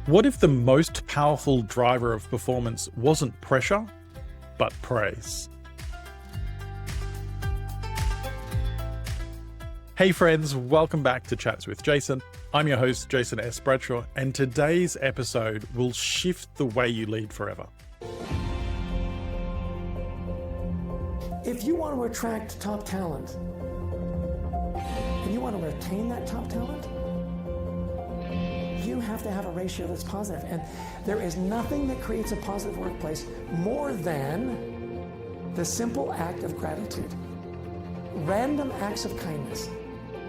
What if the most powerful driver of performance wasn't pressure, but praise? Hey friends, welcome back to Chats with Jason. I'm your host, Jason S. Bradshaw, and today's episode will shift the way you lead forever. If you want to attract top talent, and you want to retain that top talent, you have to have a ratio that's positive. And there is nothing that creates a positive workplace more than the simple act of gratitude. Random acts of kindness.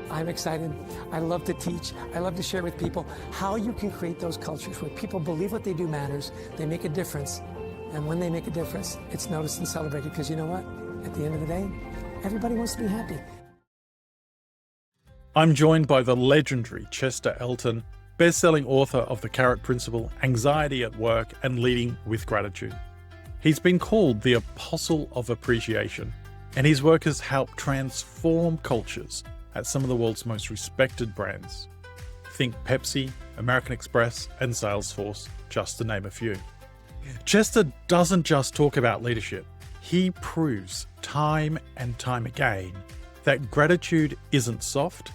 I'm excited. I love to teach. I love to share with people how you can create those cultures where people believe what they do matters, they make a difference, and when they make a difference, it's noticed and celebrated, because you know what? At the end of the day, everybody wants to be happy. I'm joined by the legendary Chester Elton, best-selling author of The Carrot Principle, Anxiety at Work, and Leading with Gratitude. He's been called the Apostle of Appreciation, and his work has helped transform cultures at some of the world's most respected brands. Think Pepsi, American Express, and Salesforce, just to name a few. Chester doesn't just talk about leadership. He proves time and time again that gratitude isn't soft,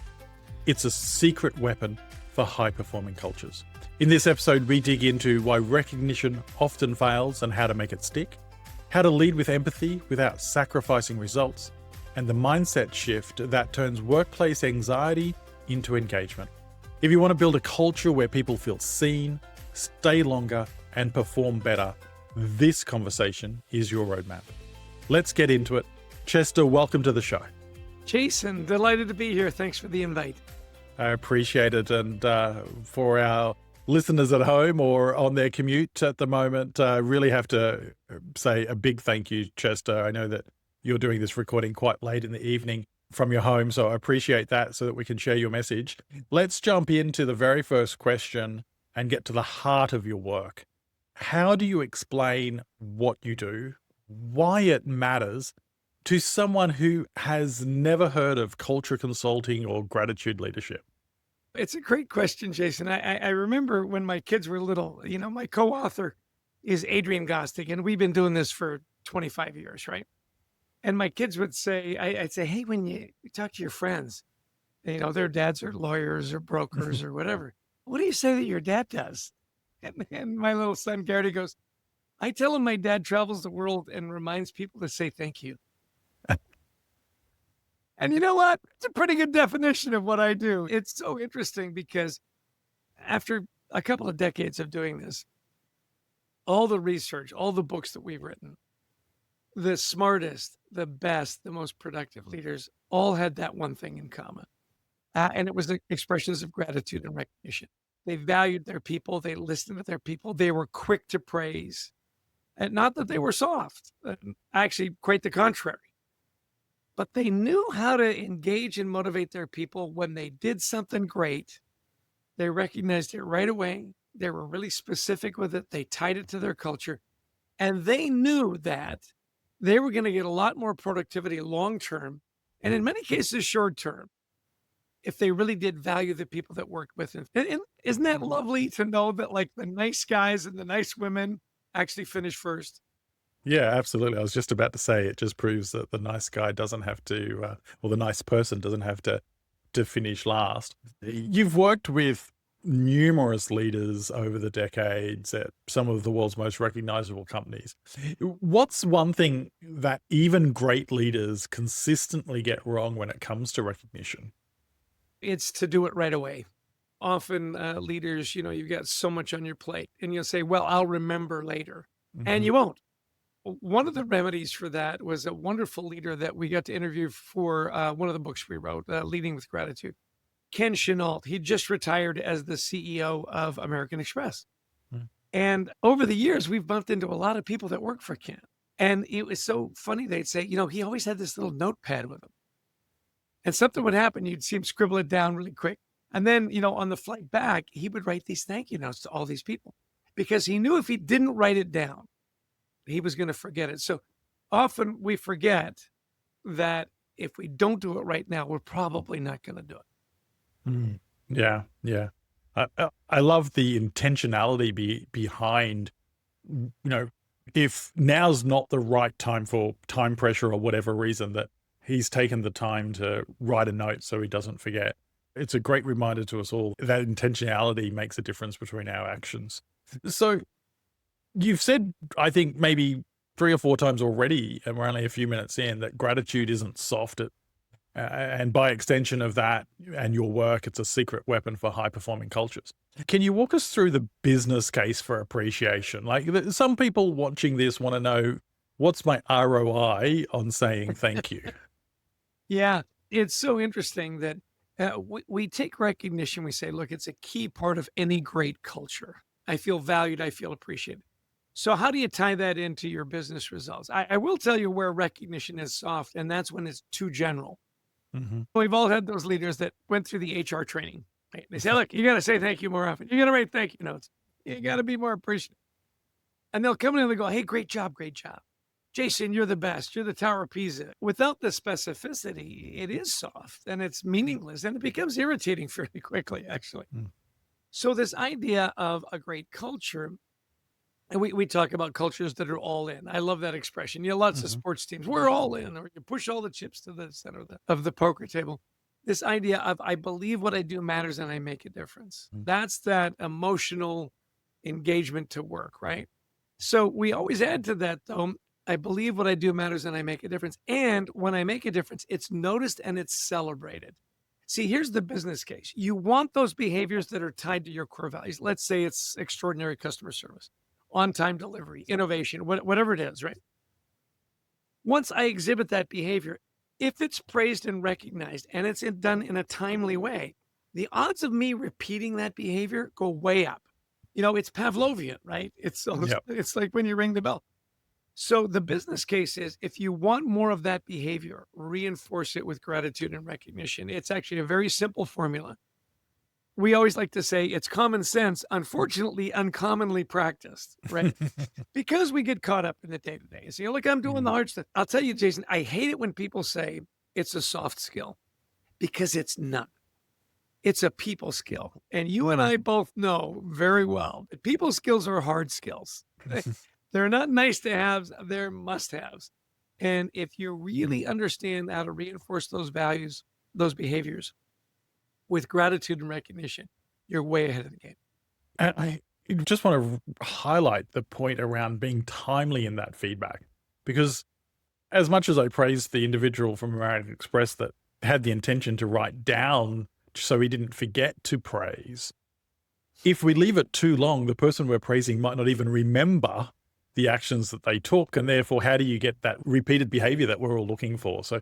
it's a secret weapon for high-performing cultures. In this episode, we dig into why recognition often fails and how to make it stick, how to lead with empathy without sacrificing results, and the mindset shift that turns workplace anxiety into engagement. If you want to build a culture where people feel seen, stay longer, and perform better, this conversation is your roadmap. Let's get into it. Chester, welcome to the show. Jason, delighted to be here. Thanks for the invite. I appreciate it. And for our listeners at home or on their commute at the moment, I really have to say a big thank you, Chester. I know that you're doing this recording quite late in the evening from your home, so I appreciate that so that we can share your message. Let's jump into the very first question and get to the heart of your work. How do you explain what you do, why it matters to someone who has never heard of culture consulting or gratitude leadership? It's a great question, Jason. I remember when my kids were little, my co-author is Adrian Gostick, and we've been doing this for 25 years, right? And my kids would say, I'd say, hey, when you talk to your friends, their dads are lawyers or brokers or whatever, what do you say that your dad does? And my little son, Garrity, goes, I tell him my dad travels the world and reminds people to say thank you. And you know what? It's a pretty good definition of what I do. It's so interesting because after a couple of decades of doing this, all the research, all the books that we've written, the smartest, the best, the most productive leaders all had that one thing in common. And it was the expressions of gratitude and recognition. They valued their people. They listened to their people. They were quick to praise. And not that they were soft, actually quite the contrary. But they knew how to engage and motivate their people when they did something great. They recognized it right away. They were really specific with it. They tied it to their culture. And they knew that they were going to get a lot more productivity long-term, and in many cases, short-term, if they really did value the people that worked with them. And isn't that lovely to know that like the nice guys and the nice women actually finish first? Yeah, absolutely. I was just about to say it just proves that the nice guy doesn't have to, or the nice person doesn't have to finish last. You've worked with numerous leaders over the decades at some of the world's most recognizable companies. What's one thing that even great leaders consistently get wrong when it comes to recognition? It's to do it right away. Often leaders, you've got so much on your plate and you'll say, well, I'll remember later. And you won't. One of the remedies for that was a wonderful leader that we got to interview for one of the books we wrote, Leading with Gratitude. Ken Chenault. He just retired as the CEO of American Express. And over the years, we've bumped into a lot of people that work for Ken. And it was so funny. They'd say, he always had this little notepad with him. And something would happen. You'd see him scribble it down really quick. And then, on the flight back, he would write these thank you notes to all these people because he knew if he didn't write it down, he was going to forget it. So often we forget that if we don't do it right now, we're probably not going to do it. Yeah. I love the intentionality behind, if now's not the right time for time pressure or whatever reason, that he's taken the time to write a note so he doesn't forget. It's a great reminder to us all that intentionality makes a difference between our actions. So you've said, I think maybe 3 or 4 times already, and we're only a few minutes in, that gratitude isn't soft. And by extension of that and your work, it's a secret weapon for high performing cultures. Can you walk us through the business case for appreciation? Like, some people watching this want to know, what's my ROI on saying thank you? Yeah, it's so interesting that we take recognition. We say, look, it's a key part of any great culture. I feel valued. I feel appreciated. So, how do you tie that into your business results? I will tell you where recognition is soft, and that's when it's too general. Mhm. We've all had those leaders that went through the HR training. Right? They say, look, you got to say thank you more often. You got to write thank you notes. You got to be more appreciative. And they'll come in and they go, hey, great job, great job. Jason, you're the best. You're the Tower of Pisa. Without the specificity, it is soft and it's meaningless and it becomes irritating fairly quickly, actually. Mm. So, this idea of a great culture, and we talk about cultures that are all in. I love that expression. Lots of Mhm. sports teams, we're all in, or you push all the chips to the center of the poker table. This idea of I believe what I do matters and I make a difference. Mm. That's that emotional engagement to work, right? So we always add to that, though, I believe what I do matters and I make a difference. And when I make a difference, it's noticed and it's celebrated. See, here's the business case. You want those behaviors that are tied to your core values. Let's say it's extraordinary customer service, on time delivery, innovation, whatever it is, right? Once I exhibit that behavior, if it's praised and recognized and it's done in a timely way, the odds of me repeating that behavior go way up. It's Pavlovian, right? Yep. It's like when you ring the bell. So the business case is if you want more of that behavior, reinforce it with gratitude and recognition. It's actually a very simple formula. We always like to say it's common sense, unfortunately, uncommonly practiced, right? Because we get caught up in the day to day. So, look, I'm doing the Mm. hard stuff. I'll tell you, Jason, I hate it when people say it's a soft skill because it's not. It's a people skill. And you and I both know very well that people skills are hard skills. They're not nice to haves, they're must haves. And if you really understand how to reinforce those values, those behaviors with gratitude and recognition, you're way ahead of the game. And I just want to highlight the point around being timely in that feedback, because as much as I praise the individual from American Express that had the intention to write down so he didn't forget to praise, if we leave it too long, the person we're praising might not even remember the actions that they took. And therefore, how do you get that repeated behavior that we're all looking for? So,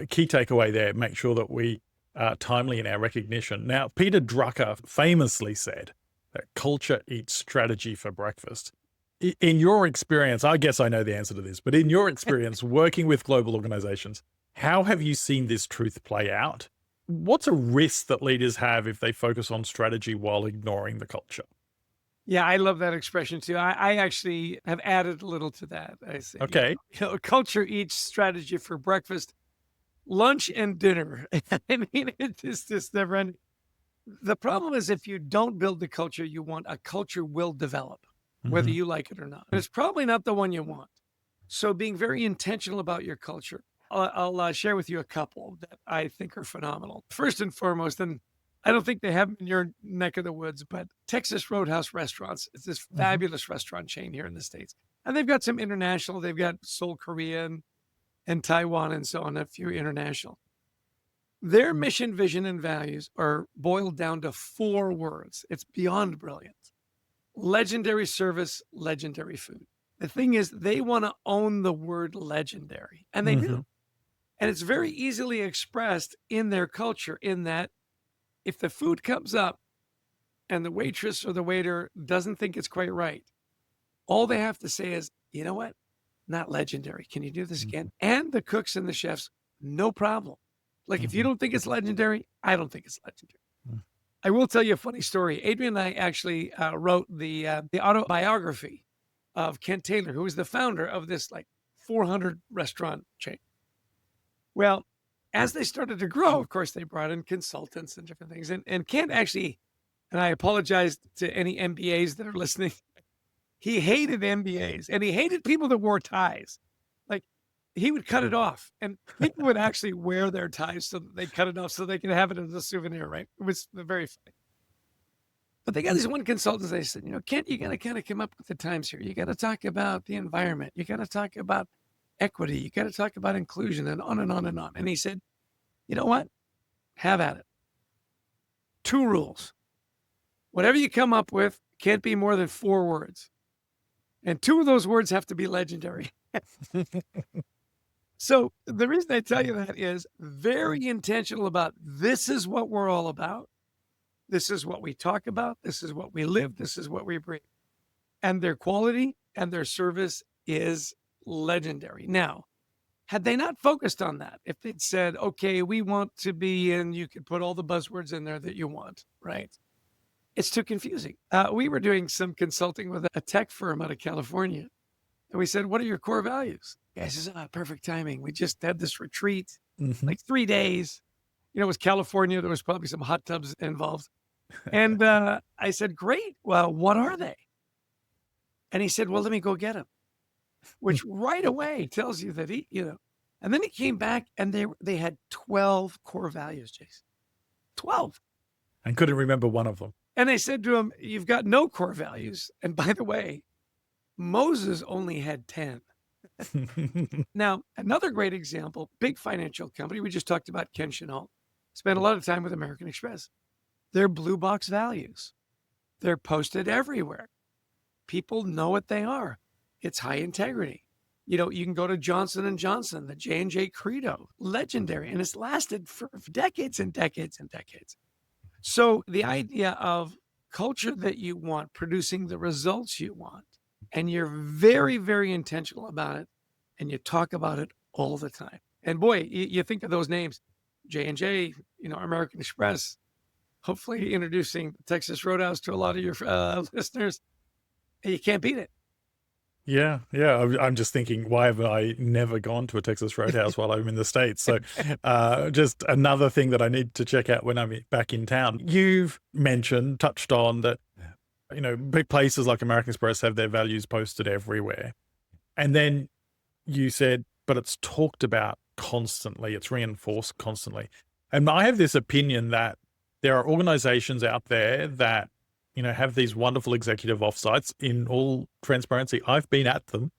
key takeaway there, make sure that we are timely in our recognition. Now, Peter Drucker famously said that culture eats strategy for breakfast. In your experience, I guess I know the answer to this, but in your experience working with global organizations, how have you seen this truth play out? What's a risk that leaders have if they focus on strategy while ignoring the culture? Yeah, I love that expression too. I actually have added a little to that. I say, Okay. culture eats strategy for breakfast, lunch, and dinner. I mean, it's just never ending. The problem is if you don't build the culture you want, a culture will develop, whether Mhm. you like it or not. And it's probably not the one you want. So being very intentional about your culture. I'll share with you a couple that I think are phenomenal. First and foremost, and I don't think they have them in your neck of the woods, but Texas Roadhouse restaurants. It's this Mhm. fabulous restaurant chain here in the States. And they've got some international. They've got Seoul, Korea, and Taiwan, and so on, a few international. Their mission, vision, and values are boiled down to 4 words. It's beyond brilliant. Legendary service, legendary food. The thing is, they want to own the word legendary, and they do. Mhm. And it's very easily expressed in their culture in that if the food comes up and the waitress or the waiter doesn't think it's quite right, all they have to say is, you know what? Not legendary. Can you do this Mhm. again? And the cooks and the chefs, no problem. Like, if you Mhm. don't think it's legendary, I don't think it's legendary. Mm. I will tell you a funny story. Adrian and I actually wrote the autobiography of Kent Taylor, who was the founder of this like 400 restaurant chain. Well, as they started to grow, of course, they brought in consultants and different things. And Kent actually and I apologize to any MBAs that are listening. He hated MBAs, and he hated people that wore ties. Like, he would cut it off, and people would actually wear their ties so that they cut it off so they could have it as a souvenir, right? It was very funny. But they got this one consultant, they said, Kent, you got to kind of come up with the times here. You got to talk about the environment. You got to talk about equity. You got to talk about inclusion, and on and on and on. And he said, you know what? Have at it. 2 rules. Whatever you come up with can't be more than 4 words. And 2 of those words have to be legendary. So the reason I tell you that is very intentional about this is what we're all about. This is what we talk about. This is what we live. This is what we breathe. And their quality and their service is legendary. Now, had they not focused on that, if they'd said, okay, we want to be, and you could put all the buzzwords in there that you want, right? It's too confusing. We were doing some consulting with a tech firm out of California. And we said, what are your core values? The guy says, perfect timing. We just had this retreat, like 3 days. It was California. There was probably some hot tubs involved. And I said, great. Well, what are they? And he said, well, let me go get them, which right away tells you that and then he came back and they had 12 core values, Jason. 12. And couldn't remember one of them. And they said to him, you've got no core values. And by the way, Moses only had 10. Now, another great example, big financial company. We just talked about Ken Chenault. Spent a lot of time with American Express. They're blue box values. They're posted everywhere. People know what they are. It's high integrity. You can go to Johnson & Johnson, the J&J Credo, legendary. And it's lasted for decades and decades and decades. So the idea of culture that you want, producing the results you want, and you're very, very intentional about it, and you talk about it all the time. And boy, you think of those names, J&J, American Express, hopefully introducing Texas Roadhouse to a lot of your listeners. And you can't beat it. Yeah. I'm just thinking, why have I never gone to a Texas Roadhouse while I'm in the States? So just another thing that I need to check out when I'm back in town. You've touched on that, big places like American Express have their values posted everywhere. And then you said, but it's talked about constantly. It's reinforced constantly. And I have this opinion that there are organizations out there that, have these wonderful executive offsites. In all transparency, I've been at them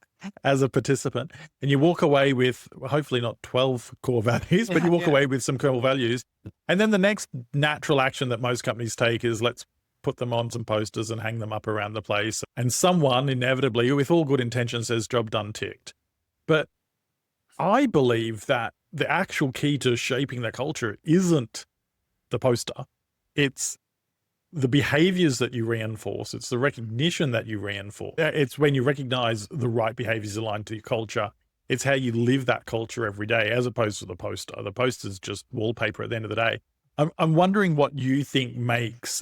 as a participant, and you walk away with hopefully not 12 core values, but you walk away with some core values. And then the next natural action that most companies take is let's put them on some posters and hang them up around the place. And someone inevitably, with all good intentions, says job done, ticked. But I believe that the actual key to shaping the culture isn't the poster. It's the behaviors that you reinforce. It's the recognition that you reinforce. It's when you recognize the right behaviors aligned to your culture. It's how you live that culture every day, as opposed to the poster. The poster is just wallpaper at the end of the day. I'm wondering what you think makes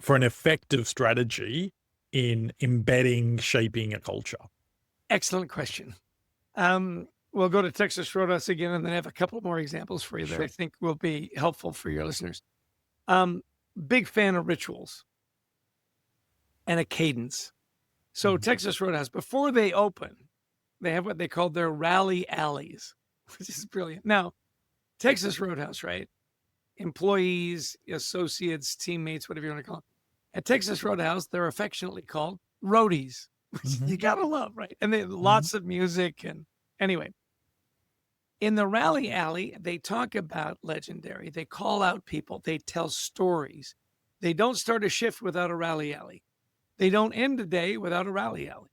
for an effective strategy in embedding, shaping a culture. Excellent question. We'll go to Texas Roadhouse again, and then I have a couple more examples for you that I think will be helpful for your listeners. Big fan of rituals and a cadence. So Texas Roadhouse, before they open, they have what they call their rally alleys, which is brilliant. Now, Texas Roadhouse, right? Employees, associates, teammates, whatever you want to call it. At Texas Roadhouse, they're affectionately called roadies, which you gotta love, right? And they lots of music. And anyway, in the rally alley, they talk about legendary. They call out people. They tell stories. They don't start a shift without a rally alley. They don't end a day without a rally alley.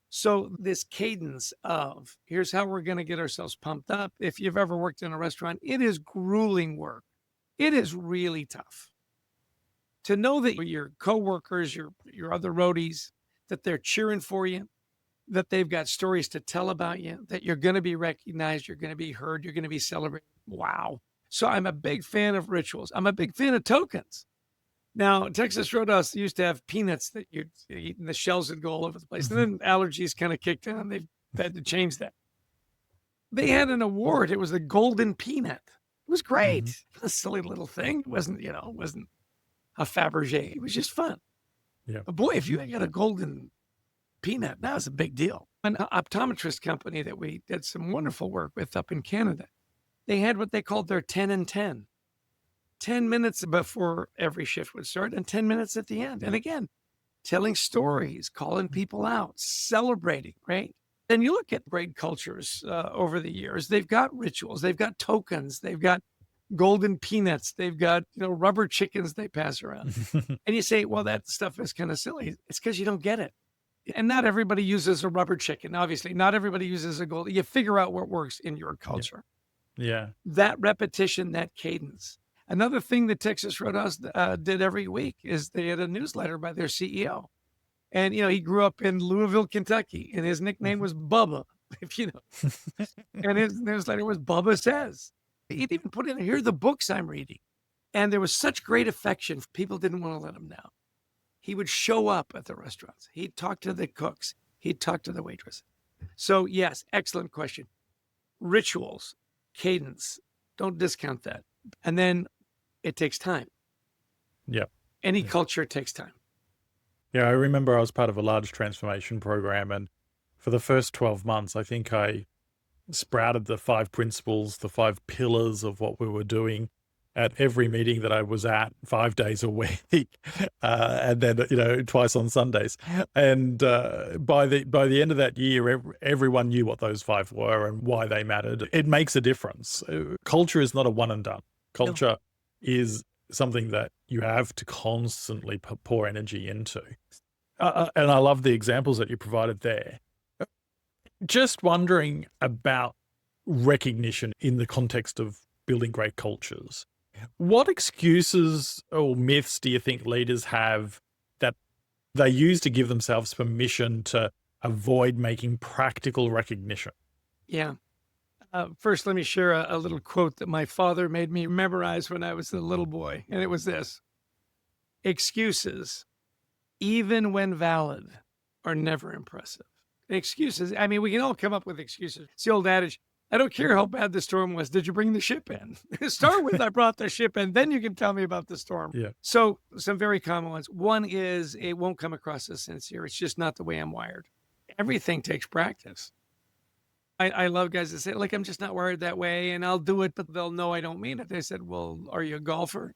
So this cadence of here's how we're going to get ourselves pumped up. If you've ever worked in a restaurant, it is grueling work. It is really tough to know that your coworkers, your other roadies, that they're cheering for you, that they've got stories to tell about you, that you're going to be recognized, you're going to be heard, you're going to be celebrated. Wow. So I'm a big fan of rituals. I'm a big fan of tokens. Now, Texas Roadhouse used to have peanuts that you'd eat, and the shells would go all over the place. And then allergies kind of kicked in, and they've had to change that. They had an award. It was the Golden Peanut. It was great. It was a silly little thing. It wasn't a Fabergé. It was just fun. Yeah. But boy, if you ain't got a golden peanut, that was a big deal. An optometrist company that we did some wonderful work with up in Canada, they had what they called their 10 and 10. 10 minutes before every shift would start and 10 minutes at the end. And again, telling stories, calling people out, celebrating, right? And you look at great cultures over the years, they've got rituals, they've got tokens, they've got golden peanuts, they've got, rubber chickens they pass around. And you say, well, that stuff is kind of silly. It's because you don't get it. And not everybody uses a rubber chicken. Obviously, not everybody uses a gold. You figure out what works in your culture. Yeah. That repetition, that cadence. Another thing that Texas Roadhouse did every week is they had a newsletter by their CEO. And, he grew up in Louisville, Kentucky, and his nickname was Bubba, if you know. And his newsletter was Bubba Says. He'd even put in, here are the books I'm reading. And there was such great affection. People didn't want to let him down. He would show up at the restaurants. He'd talk to the cooks. He'd talk to the waitress. So, yes, excellent question. Rituals, cadence, don't discount that. And then it takes time. Yeah. Any culture takes time. Yeah, I remember I was part of a large transformation program, and for the first 12 months, I think I sprouted the 5 principles, the 5 pillars of what we were doing at every meeting that I was at 5 days a week, and then, twice on Sundays. And by the end of that year, everyone knew what those 5 were and why they mattered. It makes a difference. Culture is not a one and done. Culture is something that you have to constantly pour energy into. And I love the examples that you provided there. Just wondering about recognition in the context of building great cultures. What excuses or myths do you think leaders have that they use to give themselves permission to avoid making practical recognition? Yeah. First, let me share a little quote that my father made me memorize when I was a little boy. And it was this: excuses, even when valid, are never impressive. Excuses. I mean, we can all come up with excuses. It's the old adage, I don't care how bad the storm was. Did you bring the ship in? Start with, I brought the ship in. Then you can tell me about the storm. Yeah. So some very common ones. One is it won't come across as sincere. It's just not the way I'm wired. Everything takes practice. I love guys that say, like, I'm just not wired that way and I'll do it, but they'll know I don't mean it. They said, well, are you a golfer? And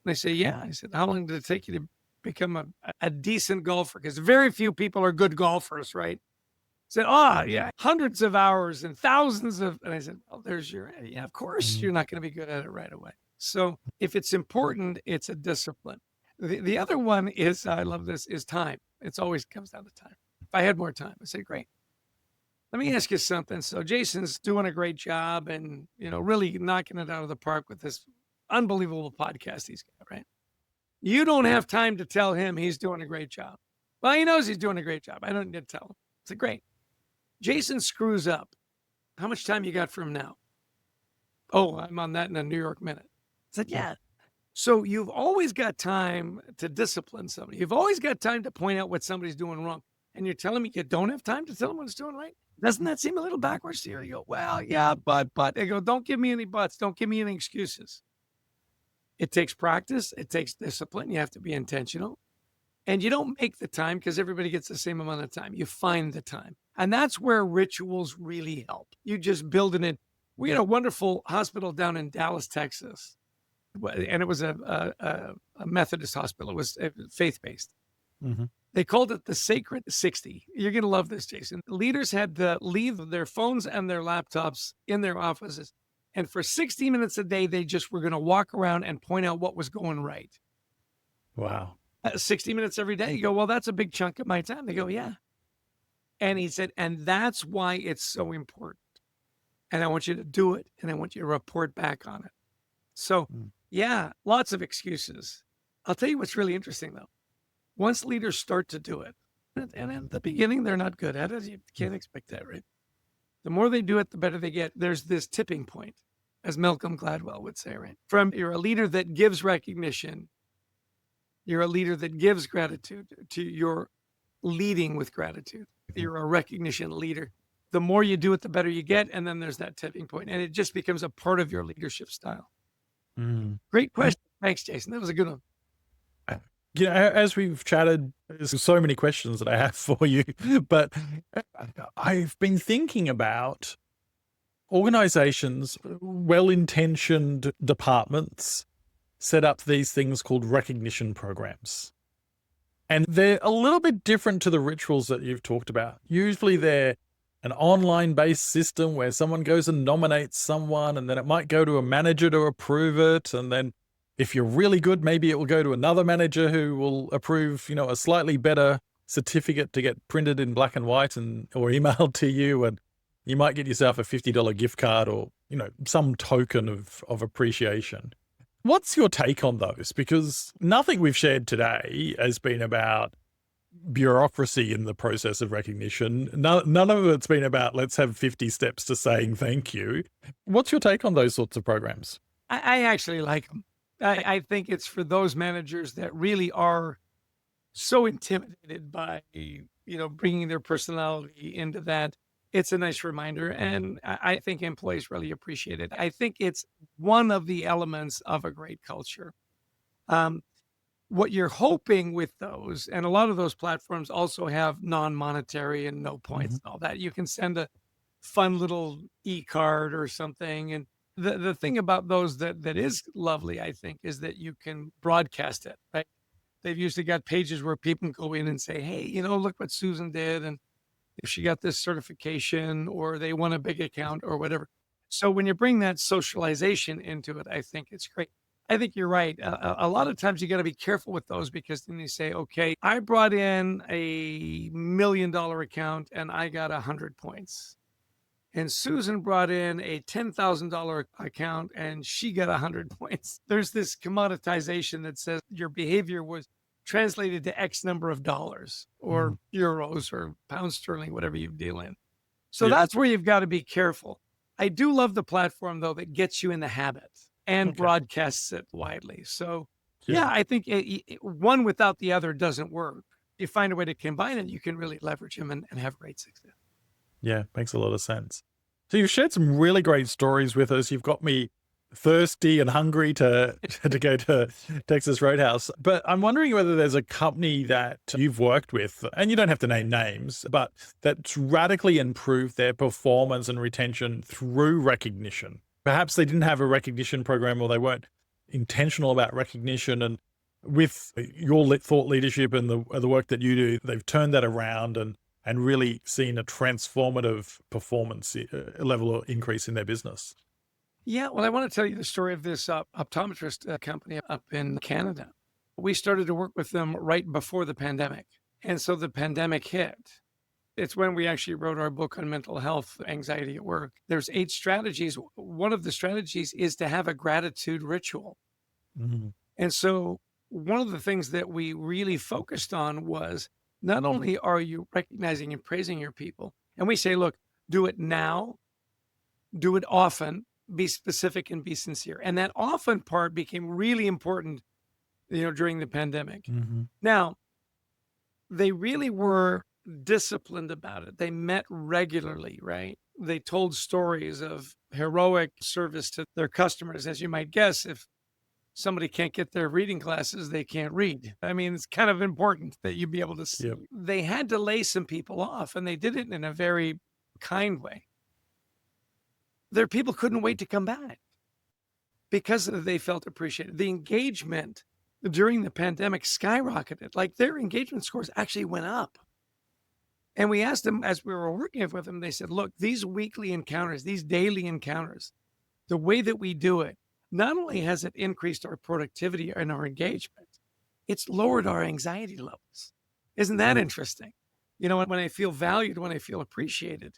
they say, yeah. I said, how long did it take you to become a decent golfer? Because very few people are good golfers, right? Said, yeah, hundreds of hours and thousands of, and I said, well, there's yeah, of course you're not going to be good at it right away. So if it's important, it's a discipline. The other one is, I love this, is time. It's always comes down to time. If I had more time, I say, great. Let me ask you something. So Jason's doing a great job and, really knocking it out of the park with this unbelievable podcast he's got, right? You don't have time to tell him he's doing a great job. Well, he knows he's doing a great job. I don't need to tell him. I said, great. Jason screws up. How much time you got for him now? Oh, I'm on that in a New York minute. I said, yeah. So you've always got time to discipline somebody. You've always got time to point out what somebody's doing wrong. And you're telling me you don't have time to tell them what it's doing right? Doesn't that seem a little backwards to you? You go, well, yeah, but. They go, don't give me any buts. Don't give me any excuses. It takes practice. It takes discipline. You have to be intentional. And you don't make the time because everybody gets the same amount of time. You find the time. And that's where rituals really help. You just build it in. We had a wonderful hospital down in Dallas, Texas. And it was a Methodist hospital. It was faith-based. Mm-hmm. They called it the Sacred 60. You're going to love this, Jason. Leaders had to leave their phones and their laptops in their offices. And for 60 minutes a day, they just were going to walk around and point out what was going right. Wow. 60 minutes every day. You go, well, that's a big chunk of my time. They go, yeah. And he said, and that's why it's so important. And I want you to do it. And I want you to report back on it. So, yeah, lots of excuses. I'll tell you what's really interesting, though. Once leaders start to do it, and at the beginning, they're not good at it. You can't expect that, right? The more they do it, the better they get. There's this tipping point, as Malcolm Gladwell would say, right? From you're a leader that gives recognition, you're a leader that gives gratitude, to your leading with gratitude. You're a recognition leader. The more you do it, the better you get. And then there's that tipping point, and it just becomes a part of your leadership style. Great question. Thanks, Jason. That was a good one. As we've chatted, there's so many questions that I have for you, but I've been thinking about organizations, well-intentioned departments set up these things called recognition programs. And they're a little bit different to the rituals that you've talked about. Usually they're an online-based system where someone goes and nominates someone, and then it might go to a manager to approve it. And then if you're really good, maybe it will go to another manager who will approve, a slightly better certificate to get printed in black and white or emailed to you. And you might get yourself a $50 gift card or, some token of appreciation. What's your take on those? Because nothing we've shared today has been about bureaucracy in the process of recognition. None of it's been about let's have 50 steps to saying thank you. What's your take on those sorts of programs? I actually like them. I think it's for those managers that really are so intimidated by, bringing their personality into that. It's a nice reminder, and I think employees really appreciate it. I think it's one of the elements of a great culture. What you're hoping with those, and a lot of those platforms also have non-monetary and no points and all that. You can send a fun little e-card or something. And the thing about those that is lovely, I think, is that you can broadcast it, right? They've usually got pages where people can go in and say, hey, look what Susan did. And if she got this certification or they won a big account or whatever. So when you bring that socialization into it, I think it's great. I think you're right. A lot of times you got to be careful with those because then you say, okay, I brought in a $1 million account and I got 100 points. And Susan brought in a $10,000 account and she got 100 points. There's this commoditization that says your behavior was translated to X number of dollars or euros or pounds sterling, whatever you deal in. So that's where you've got to be careful. I do love the platform, though, that gets you in the habit and broadcasts it widely. So, I think one without the other doesn't work. You find a way to combine it, you can really leverage them and have great success. Yeah, makes a lot of sense. So you've shared some really great stories with us. You've got me thirsty and hungry to go to Texas Roadhouse. But I'm wondering whether there's a company that you've worked with, and you don't have to name names, but that's radically improved their performance and retention through recognition. Perhaps they didn't have a recognition program or they weren't intentional about recognition. And with your thought leadership and the work that you do, they've turned that around and really seen a transformative performance level or increase in their business. Yeah, well, I want to tell you the story of this optometrist company up in Canada. We started to work with them right before the pandemic. And so the pandemic hit. It's when we actually wrote our book on mental health, anxiety at work. There's 8 strategies. One of the strategies is to have a gratitude ritual. And so one of the things that we really focused on was not only are you recognizing and praising your people, and we say, look, do it now, do it often, be specific and be sincere. And that often part became really important, during the pandemic. Now, they really were disciplined about it. They met regularly, right? They told stories of heroic service to their customers. As you might guess, if somebody can't get their reading glasses, they can't read. I mean, it's kind of important that you be able to see. They had to lay some people off, and they did it in a very kind way. Their people couldn't wait to come back because they felt appreciated. The engagement during the pandemic skyrocketed. Like their engagement scores actually went up. And we asked them as we were working with them, they said, look, these weekly encounters, these daily encounters, the way that we do it, not only has it increased our productivity and our engagement, it's lowered our anxiety levels. Isn't that interesting? When I feel valued, when I feel appreciated,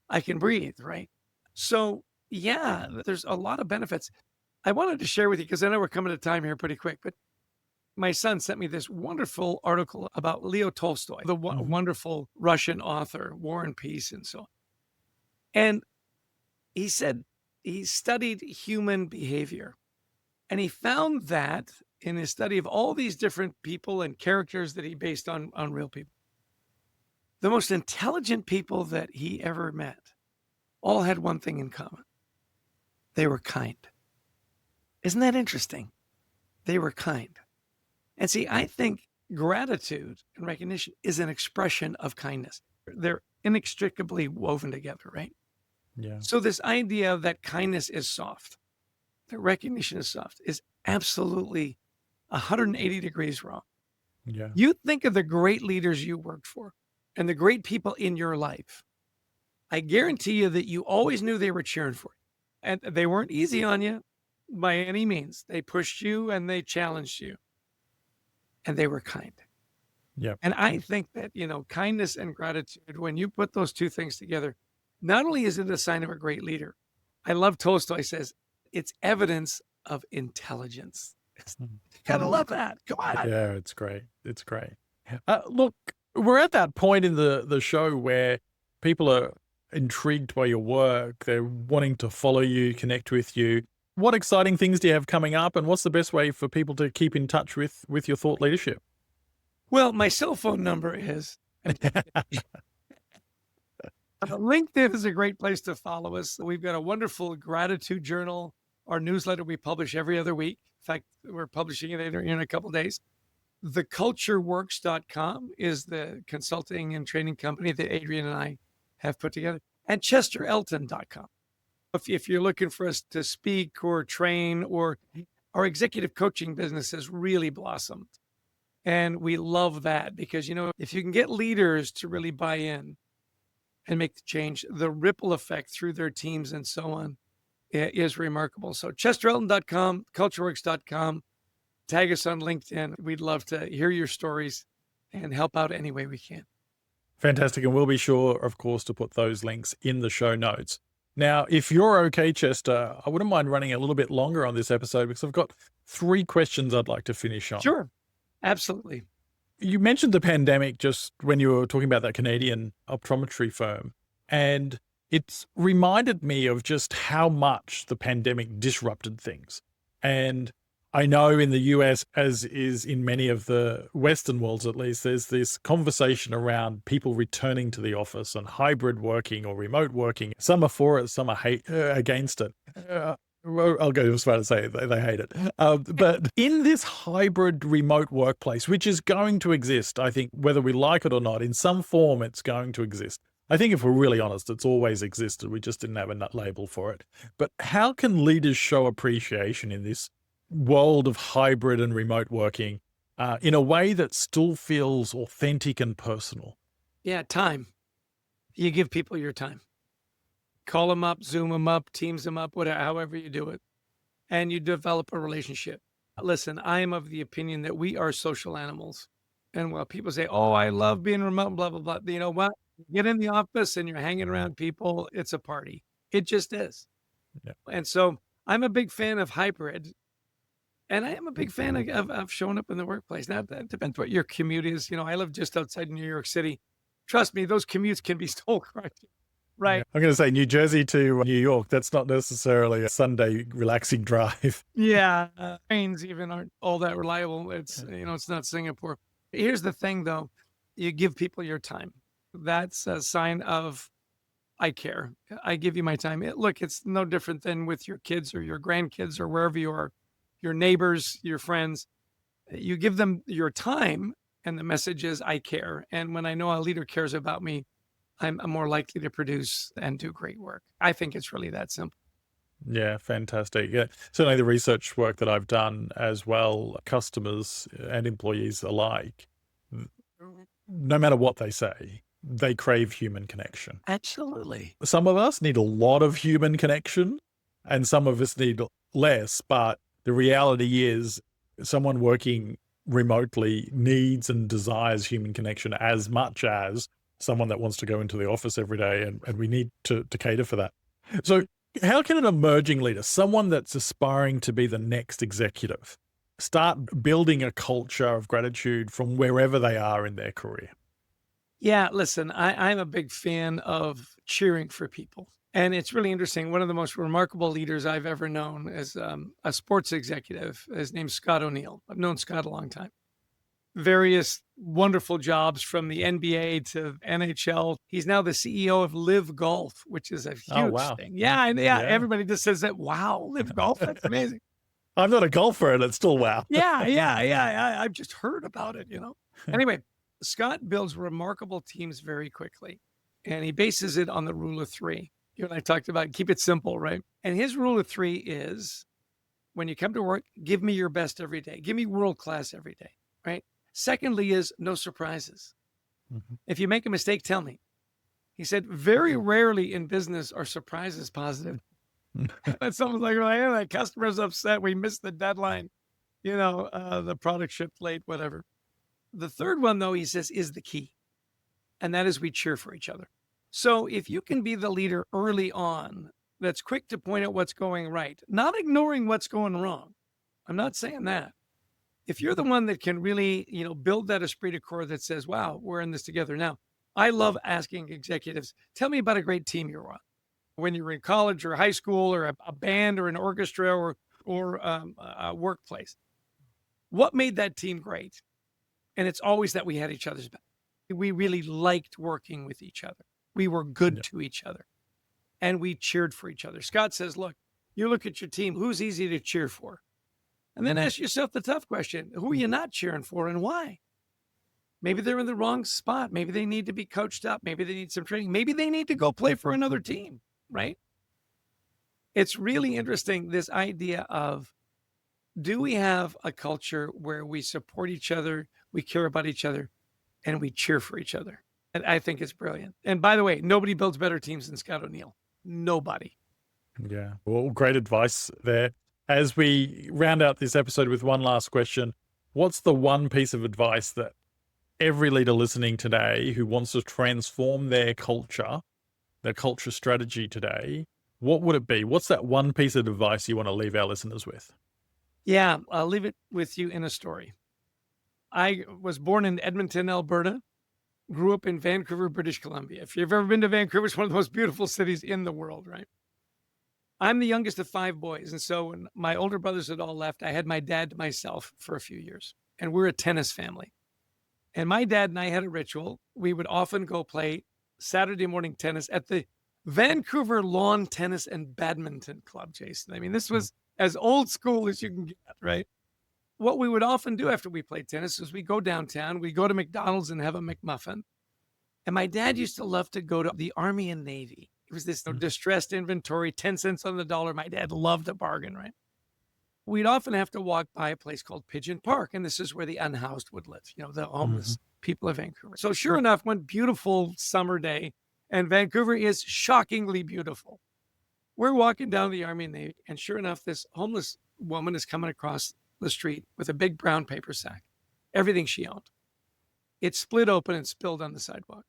I can breathe, right? So, there's a lot of benefits. I wanted to share with you, because I know we're coming to time here pretty quick, but my son sent me this wonderful article about Leo Tolstoy, the wonderful Russian author, War and Peace and so on. And he said he studied human behavior. And he found that in his study of all these different people and characters that he based on real people, the most intelligent people that he ever met all had one thing in common. They were kind. Isn't that interesting? They were kind. And see, I think gratitude and recognition is an expression of kindness. They're inextricably woven together, right? Yeah. So this idea that kindness is soft, that recognition is soft, is absolutely 180 degrees wrong. Yeah. You think of the great leaders you worked for and the great people in your life. I guarantee you that you always knew they were cheering for you. And they weren't easy on you by any means. They pushed you and they challenged you, and they were kind. Yeah. And I think that, kindness and gratitude, when you put those two things together, not only is it a sign of a great leader, I love Tolstoy says, it's evidence of intelligence. Gotta love that. Come on. Yeah, it's great. It's great. Look, we're at that point in the show where people are intrigued by your work. They're wanting to follow you, connect with you. What exciting things do you have coming up, and what's the best way for people to keep in touch with your thought leadership? Well, my cell phone number is LinkedIn is a great place to follow us. We've got a wonderful gratitude journal, our newsletter we publish every other week. In fact, we're publishing it in a couple of days. Thecultureworks.com is the consulting and training company that Adrian and I have put together, and chesterelton.com. If you're looking for us to speak or train, or our executive coaching business has really blossomed. And we love that because, if you can get leaders to really buy in and make the change, the ripple effect through their teams and so on is remarkable. So chesterelton.com, cultureworks.com, tag us on LinkedIn. We'd love to hear your stories and help out any way we can. Fantastic. And we'll be sure, of course, to put those links in the show notes. Now, if you're okay, Chester, I wouldn't mind running a little bit longer on this episode because I've got 3 questions I'd like to finish on. Sure. Absolutely. You mentioned the pandemic just when you were talking about that Canadian optometry firm, and it's reminded me of just how much the pandemic disrupted things. And I know in the US, as is in many of the Western worlds at least, there's this conversation around people returning to the office and hybrid working or remote working. Some are for it, some are against it. I'll go as far as say they hate it. But in this hybrid remote workplace, which is going to exist, I think, whether we like it or not, in some form, it's going to exist. I think if we're really honest, it's always existed. We just didn't have a label for it. But how can leaders show appreciation in this world of hybrid and remote working in a way that still feels authentic and personal? Yeah, time. You give people your time. Call them up, Zoom them up, Teams them up, whatever, however you do it. And you develop a relationship. Listen, I am of the opinion that we are social animals. And while people say, oh, I love being remote, blah, blah, blah. You know what? You get in the office and you're hanging around people, it's a party. It just is. Yeah. And so I'm a big fan of hybrid. And I am a big fan of showing up in the workplace. Now, that depends what your commute is. I live just outside New York City. Trust me, those commutes can be soul crushing. Right. Yeah. I'm going to say New Jersey to New York. That's not necessarily a Sunday relaxing drive. Yeah. Trains even aren't all that reliable. It's, it's not Singapore. Here's the thing, though. You give people your time. That's a sign of, I care. I give you my time. Look, it's no different than with your kids or your grandkids or wherever you are, your neighbors, your friends. You give them your time, and the message is, I care. And when I know a leader cares about me, I'm more likely to produce and do great work. I think it's really that simple. Yeah, fantastic. Yeah, certainly the research work that I've done as well, customers and employees alike, no matter what they say, they crave human connection. Absolutely. Some of us need a lot of human connection and some of us need less, but the reality is someone working remotely needs and desires human connection as much as someone that wants to go into the office every day, and we need to cater for that. So how can an emerging leader, someone that's aspiring to be the next executive, start building a culture of gratitude from wherever they are in their career? Yeah, listen, I'm a big fan of cheering for people. And it's really interesting. One of the most remarkable leaders I've ever known is a sports executive. His name's Scott O'Neill. I've known Scott a long time. Various wonderful jobs from the NBA to NHL. He's now the CEO of Live Golf, which is a huge thing. Yeah, everybody just says that. Wow, Live Golf, that's amazing. I'm not a golfer and it's still wow. Yeah. I've just heard about it, Anyway, Scott builds remarkable teams very quickly, and he bases it on the rule of three. You and I talked about keep it simple, right? And his rule of three is when you come to work, give me your best every day. Give me world class every day, right? Secondly is no surprises. Mhm. If you make a mistake, tell me. He said, very rarely in business are surprises positive. And someone's like, well, yeah, that customer's upset. We missed the deadline. The product shipped late, whatever. The third one, though, he says, is the key. And that is we cheer for each other. So if you can be the leader early on that's quick to point out what's going right, not ignoring what's going wrong. I'm not saying that. If you're the one that can really, build that esprit de corps that says, wow, we're in this together. Now, I love asking executives, tell me about a great team you were on when you were in college or high school or a band or an orchestra or a workplace. What made that team great? And it's always that we had each other's back. We really liked working with each other. We were good to each other. And we cheered for each other. Scott says, look, you look at your team, who's easy to cheer for? And then ask yourself the tough question, who are you not cheering for and why? Maybe they're in the wrong spot. Maybe they need to be coached up. Maybe they need some training. Maybe they need to go play for another team, right? It's really interesting, this idea of, do we have a culture where we support each other, we care about each other, and we cheer for each other? And I think it's brilliant. And by the way, nobody builds better teams than Scott O'Neill. Nobody. Yeah. Well, great advice there. As we round out this episode with one last question, what's the one piece of advice that every leader listening today who wants to transform their culture strategy today, what would it be? What's that one piece of advice you want to leave our listeners with? Yeah, I'll leave it with you in a story. I was born in Edmonton, Alberta, grew up in Vancouver, British Columbia. If you've ever been to Vancouver, it's one of the most beautiful cities in the world, right? I'm the youngest of 5 boys. And so when my older brothers had all left, I had my dad to myself for a few years. And we're a tennis family. And my dad and I had a ritual. We would often go play Saturday morning tennis at the Vancouver Lawn Tennis and Badminton Club, Jason. I mean, this was as old school as you can get, right? What we would often do after we played tennis is we go downtown, we go to McDonald's and have a McMuffin. And my dad used to love to go to the Army and Navy. It was this distressed inventory, 10 cents on the dollar. My dad loved a bargain, right? We'd often have to walk by a place called Pigeon Park. And this is where the unhoused would live, the homeless people of Vancouver. So sure enough, one beautiful summer day, and Vancouver is shockingly beautiful. We're walking down the Army and Navy, and sure enough, this homeless woman is coming across the street with a big brown paper sack, everything she owned. It split open and spilled on the sidewalk.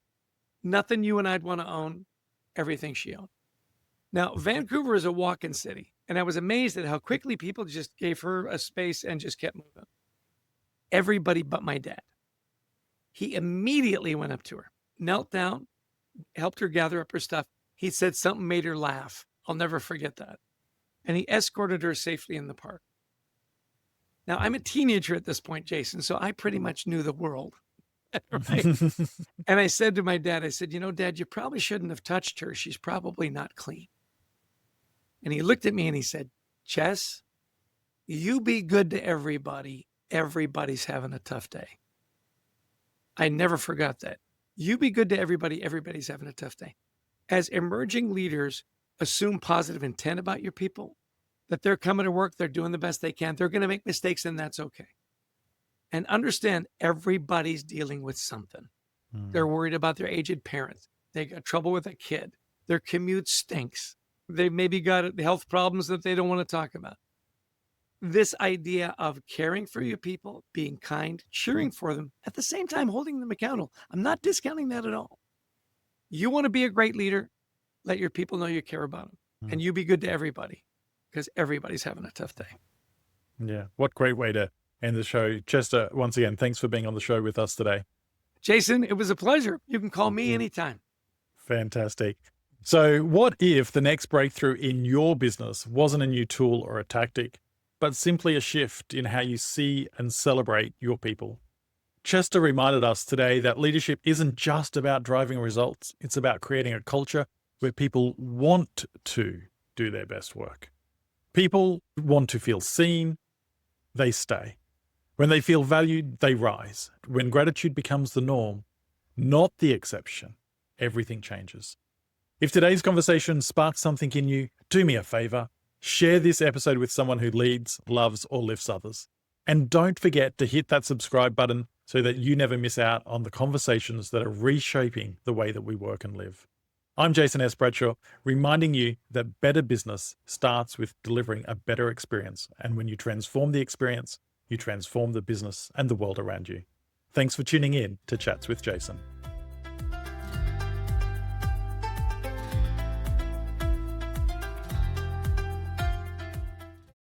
Nothing you and I'd want to own, everything she owned. Now, Vancouver is a walk-in city, and I was amazed at how quickly people just gave her a space and just kept moving. Everybody but my dad. He immediately went up to her, knelt down, helped her gather up her stuff. He said something made her laugh. I'll never forget that. And he escorted her safely in the park. Now, I'm a teenager at this point, Jason, so I pretty much knew the world. Right? And I said to my dad, I said, Dad, you probably shouldn't have touched her. She's probably not clean. And he looked at me and he said, Chess, you be good to everybody. Everybody's having a tough day. I never forgot that. You be good to everybody. Everybody's having a tough day. As emerging leaders, assume positive intent about your people, that they're coming to work, they're doing the best they can. They're going to make mistakes, and that's okay. And understand everybody's dealing with something. They're worried about their aged parents. They got trouble with a kid. Their commute stinks. They maybe got health problems that they don't want to talk about. This idea of caring for your people, being kind, cheering for them, at the same time holding them accountable. I'm not discounting that at all. You want to be a great leader, let your people know you care about them. And you be good to everybody, because everybody's having a tough day. Yeah. What great way to end the show. Chester, once again, thanks for being on the show with us today. Jason, it was a pleasure. You can call me anytime. Fantastic. So what if the next breakthrough in your business wasn't a new tool or a tactic, but simply a shift in how you see and celebrate your people? Chester reminded us today that leadership isn't just about driving results. It's about creating a culture where people want to do their best work. People want to feel seen, they stay. When they feel valued, they rise. When gratitude becomes the norm, not the exception, everything changes. If today's conversation sparks something in you, do me a favor. Share this episode with someone who leads, loves, or lifts others. And don't forget to hit that subscribe button so that you never miss out on the conversations that are reshaping the way that we work and live. I'm Jason S. Bradshaw, reminding you that better business starts with delivering a better experience. And when you transform the experience, you transform the business and the world around you. Thanks for tuning in to Chats with Jason.